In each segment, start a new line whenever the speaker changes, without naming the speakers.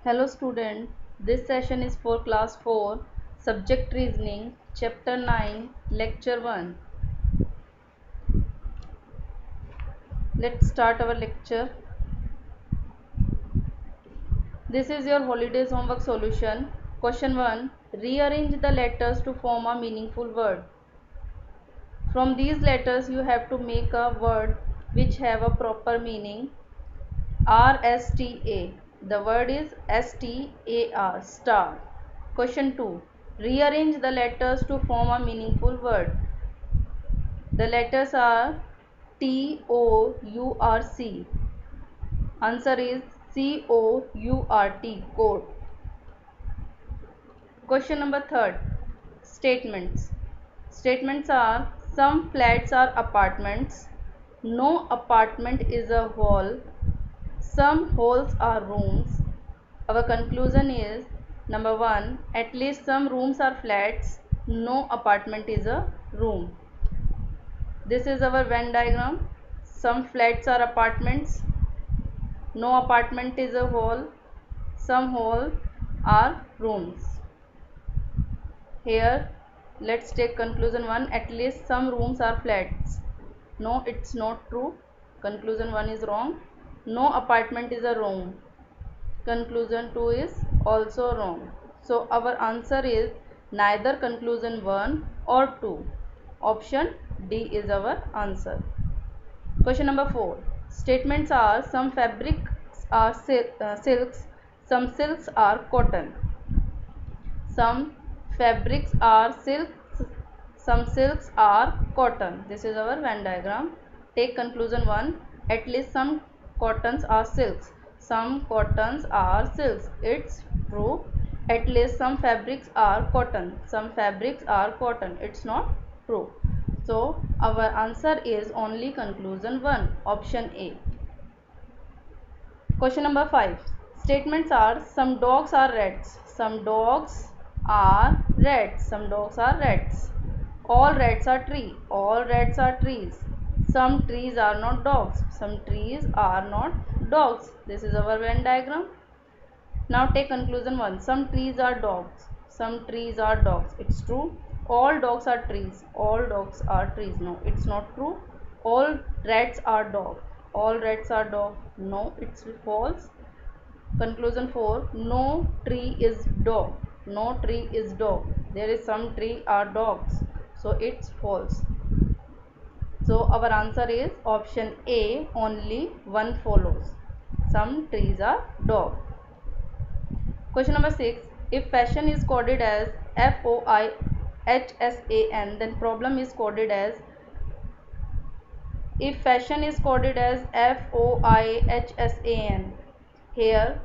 Hello student, this session is for class 4, subject reasoning, chapter 9, lecture 1. Let's start our lecture. This is your holidays homework solution. Question 1. Rearrange the letters to form a meaningful word. From these letters you have to make a word which have a proper meaning. RSTA. The word is STAR, star. Question 2. Rearrange the letters to form a meaningful word. The letters are TOURC. Answer is COURT, court. Question number 3. Statements. Statements are: some flats are apartments. No apartment is a hall. Some halls are rooms. Our conclusion is number 1. At least some rooms are flats. No apartment is a room. This is our Venn diagram. Some flats are apartments. No apartment is a hall. Some halls are rooms. Here, let's take conclusion 1. At least some rooms are flats. No, it's not true. Conclusion 1 is wrong. No apartment is a room. Conclusion 2 is also wrong. So our answer is neither conclusion 1 or 2. Option D is our answer. Question number 4. Statements are: some fabrics are silks, some silks are cotton. Some fabrics are silks, some silks are cotton. This is our Venn diagram. Take conclusion 1. At least some cottons are silks. Some cottons are silks. It's true. At least some fabrics are cotton. Some fabrics are cotton. It's not true. So our answer is only conclusion 1. Option A. Question number 5. Statements are: some dogs are rats. Some dogs are rats. Some dogs are rats. All rats are trees. All rats are trees. Some trees are not dogs. Some trees are not dogs. This is our Venn diagram. Now take conclusion 1. Some trees are dogs. Some trees are dogs. It's true. All dogs are trees. All dogs are trees. No, it's not true. All rats are dogs. All rats are dogs. No, it's false. Conclusion 4. No tree is dog. No tree is dog. There is some tree are dogs. So it's false. So our answer is option A. Only one follows. Some trees are dog. Question number 6. If fashion is coded as FOIHSAN, then problem is coded as, if fashion is coded as FOIHSAN, here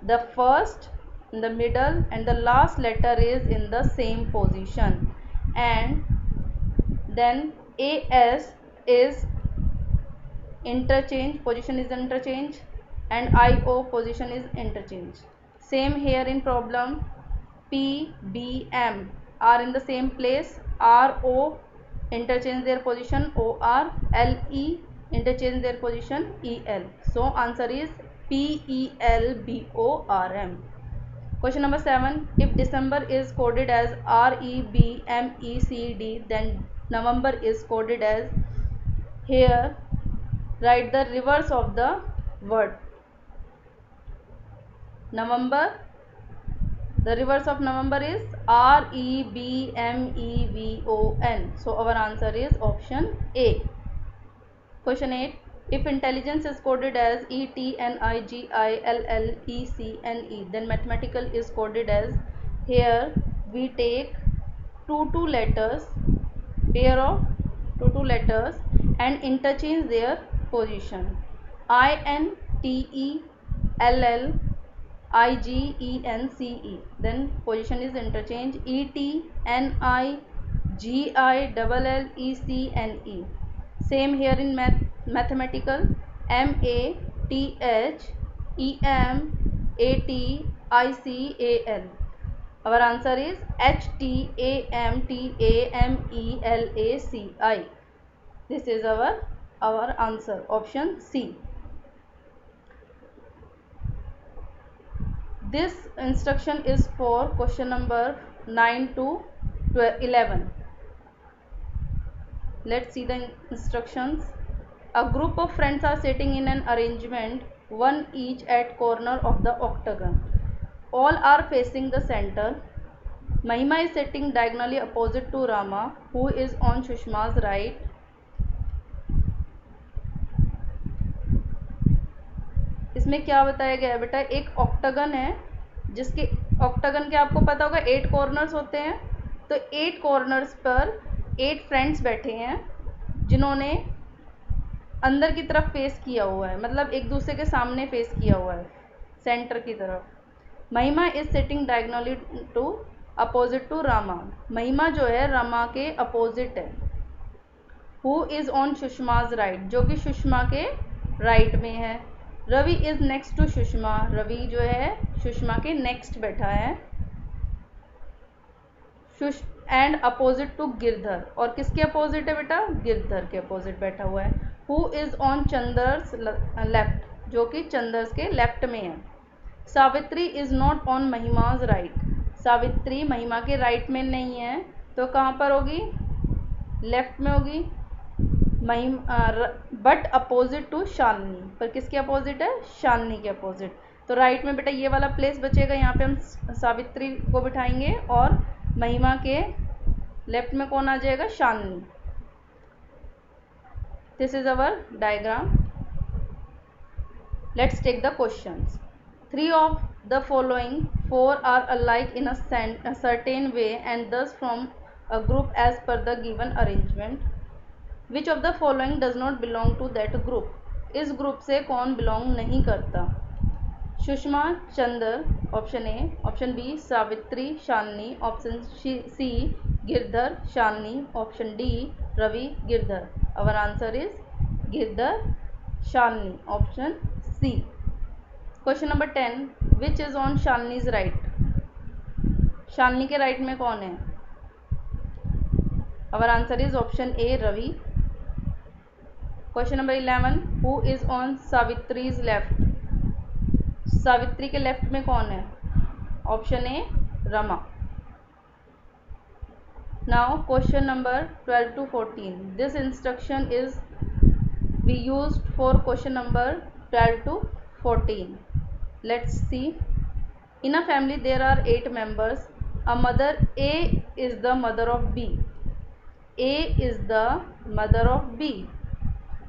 the first, the middle and the last letter is in the same position, and then AS is interchange, position is interchange, and IO position is interchange. Same here in problem. P, B, M are in the same place. R, O interchange their position. O, R, L, E interchange their position. E, L. So answer is P, E, L, B, O, R, M. Question number 7. If December is coded as REBMECD, then November is coded as, here write the reverse of the word. November, the reverse of November is REBMEVON. So our answer is option A. Question 8. If intelligence is coded as ETNIGILLECNE, then mathematical is coded as, here we take two letters, pair of two letters, and interchange their position. INTELLIGENCE, then position is interchange. ETNIGILLECNE. Same here in mathematical. MATHEMATICAL. Our answer is HTAMTAMELACI. This is our answer, option C. This instruction is for question number 9 to 11. Let's see the instructions. A group of friends are sitting in an arrangement, one each at corner of the octagon. All are facing the center. Mahima is sitting diagonally opposite to Rama, who is on Sushma's right. इसमें क्या बताया गया है बेटा, एक octagon है जिसके octagon के आपको पता होगा 8 कॉर्नर्स होते हैं, तो 8 कॉर्नर्स पर 8 फ्रेंड्स बैठे हैं जिन्होंने अंदर की तरफ फेस किया हुआ है, मतलब एक दूसरे के सामने फेस किया हुआ है सेंटर की तरफ। Mahima is sitting diagonally to opposite to Rama, Mahima जो है रमा के अपोजिट है। Who is on Sushma's right, जो कि सुषमा के राइट में है। Ravi is next to Sushma, Ravi जो है सुषमा के नेक्स्ट बैठा है। एंड अपोजिट टू गिरधर, और किसके अपोजिट है बेटा, गिरधर के अपोजिट बैठा हुआ है। Who is on Chandar's left, जो कि चंदर्स के लेफ्ट में है। Savitri is not on Mahima's right, Savitri Mahima के राइट में नहीं है, तो कहाँ पर होगी, लेफ्ट में होगी। बट अपोजिट टू शालिनी, पर किसके अपोजिट है, शालिनी के अपोजिट। तो राइट में बेटा ये वाला प्लेस बचेगा, यहाँ पे हम सावित्री को बिठाएंगे और महिमा के लेफ्ट में कौन आ जाएगा, Shalini. This is our diagram. Let's take the questions. 3 of the following 4 are alike in a certain way and thus from a group as per the given arrangement. Which of the following does not belong to that group? इस group से कौन belong नहीं करता। Sushma Chandar option A, option B Savitri Shalini, option C Girdhar Shalini, option D Ravi Girdhar. Our answer is Girdhar Shalini, option C. Question number 10, which is on Shalini's right, Shalini के right में कौन है। Our answer is option A Ravi. Question number 11, who is on Savitri's left, Savitri के left में कौन है, option A Rama. Now question number 12 to 14, this instruction is be used for question number 12 to 14. Let's see. In a family there are 8 members. A mother A is the mother of B. A is the mother of B.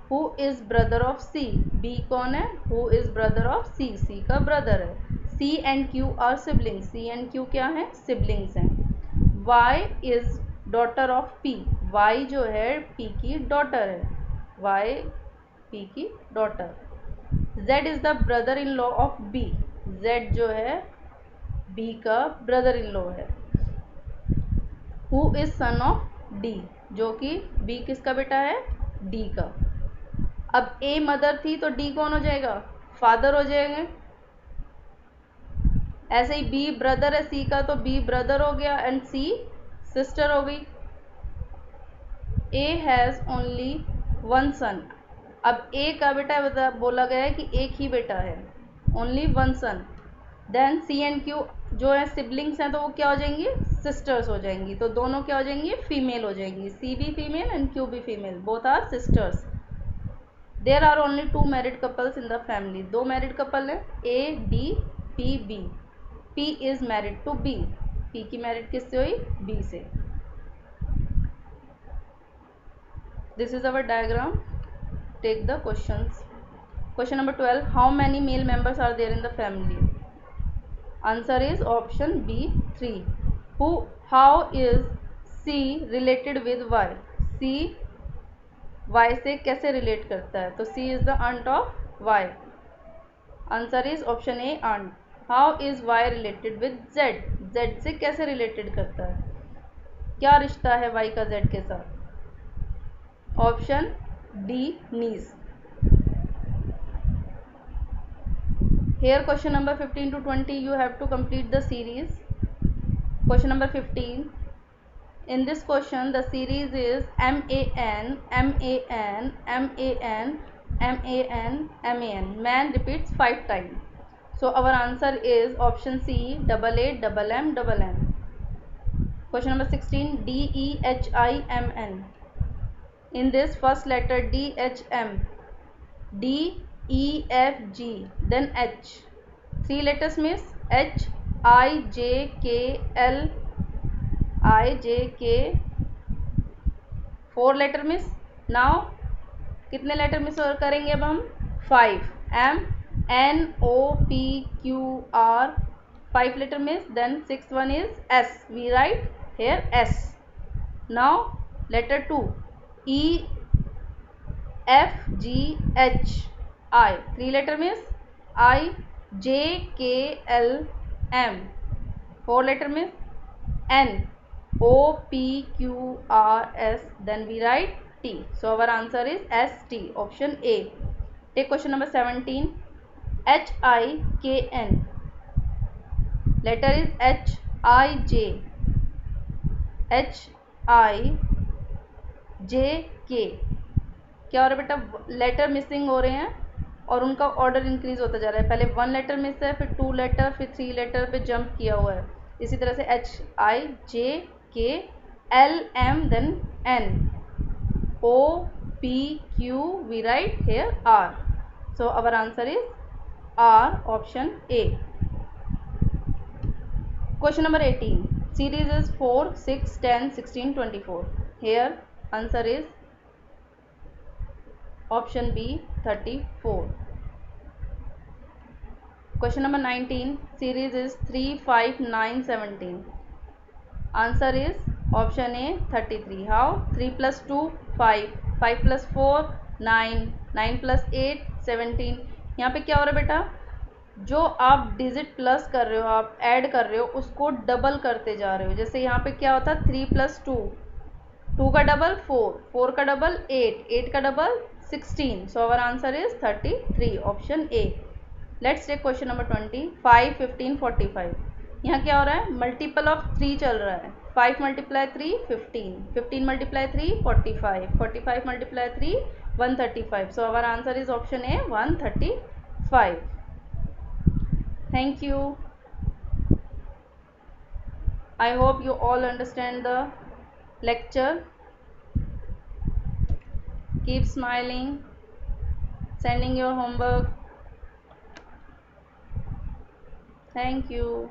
Who is brother of C? B कौन है, who is brother of C? C का brother है। C and Q are siblings. C and Q क्या है, siblings हैं। Y is daughter of P. Y जो है P की daughter है, Y P की daughter। Z is the brother in law of B. Z जो है B का brother in law है। Who is son of D? जो कि B किसका बेटा है, D का। अब A मदर थी तो D कौन हो जाएगा, फादर हो जाएंगे। ऐसे ही B ब्रदर है C का, तो B ब्रदर हो गया एंड C सिस्टर हो गई। A हैज़ ओनली 1 सन, अब A का बेटा बोला गया है कि एक ही बेटा है, only 1 son. Then C and Q जो है सिबलिंग्स हैं, तो वो क्या हो जाएंगी, सिस्टर्स हो जाएंगी, तो दोनों क्या हो जाएंगी, फीमेल हो जाएंगी। C भी फीमेल एंड Q भी female, both are sisters. There are only 2 married couples in the family, 2 married couple है, A D P B। P is married to B, P की मैरिड किससे हुई, B से। This is our diagram. Take the questions. Question number 12, how many male members are there in the family. Answer is option B 3। How is C related with Y, C Y से कैसे relate करता है, तो C is the aunt of Y। Answer is option A aunt. How is Y related with Z, Z से कैसे related करता है, क्या रिश्ता है Y का Z के साथ, option D knees. Here question number 15 to 20 you have to complete the series. Question number 15. In this question the series is MAN, MAN, MAN, MAN, MAN. Man repeats 5 times. So our answer is option C, double A, double M, double N. Question number 16, DEHIMN. In this first letter DHM, DEFG, then H. 3 letters miss, HIJKL, IJK, 4 letter miss. Now कितने letter miss और करेंगे अब हम? 5. MNOPQR, 5 letter miss. Then 6th one is S. We write here S. Now letter 2, EFGHI, 3 letter miss. IJKLM, 4 letter miss. NOPQRS, then we write T. So our answer is ST, option A. Take question number 17, HIKN. Letter is HIJ, HIJK. क्या हो रहा है बेटा? Letter missing हो रहे हैं और उनका ऑर्डर इंक्रीज होता जा रहा है. पहले 1 लेटर मिस है, फिर 2 लेटर, फिर 3 लेटर पे जंप किया हुआ है. इसी तरह से HIJKLM, then N, OPQ, we write here R. So our answer is R, option A. Question number 18. Series is 4, 6, 10, 16, 24. Here answer is option B, 34. Question number 19. Series is 3, 5, 9, 17. Answer is option A, 33. How? 3 plus 2, 5. 5 plus 4, 9. 9 plus 8, 17. यहाँ पे क्या हो रहा है बेटा? जो आप digit plus कर रहे हो, आप ऐड कर रहे हो, उसको डबल करते जा रहे हो. जैसे यहाँ पे क्या होता है? 3 plus 2, 2 का डबल 4, 4 का डबल 8, 8 का double 16. So our answer is 33, option A. Let's take question number 20. 5, 15, 45. यहाँ क्या हो रहा है? मल्टीपल ऑफ 3 चल रहा है. 5 multiply 3, 15. 15 multiply 3, 45. 45 multiply 3, 135. So our answer is option A, 135. Thank you. I hope you all understand the lecture. Keep smiling, sending your homework. Thank you.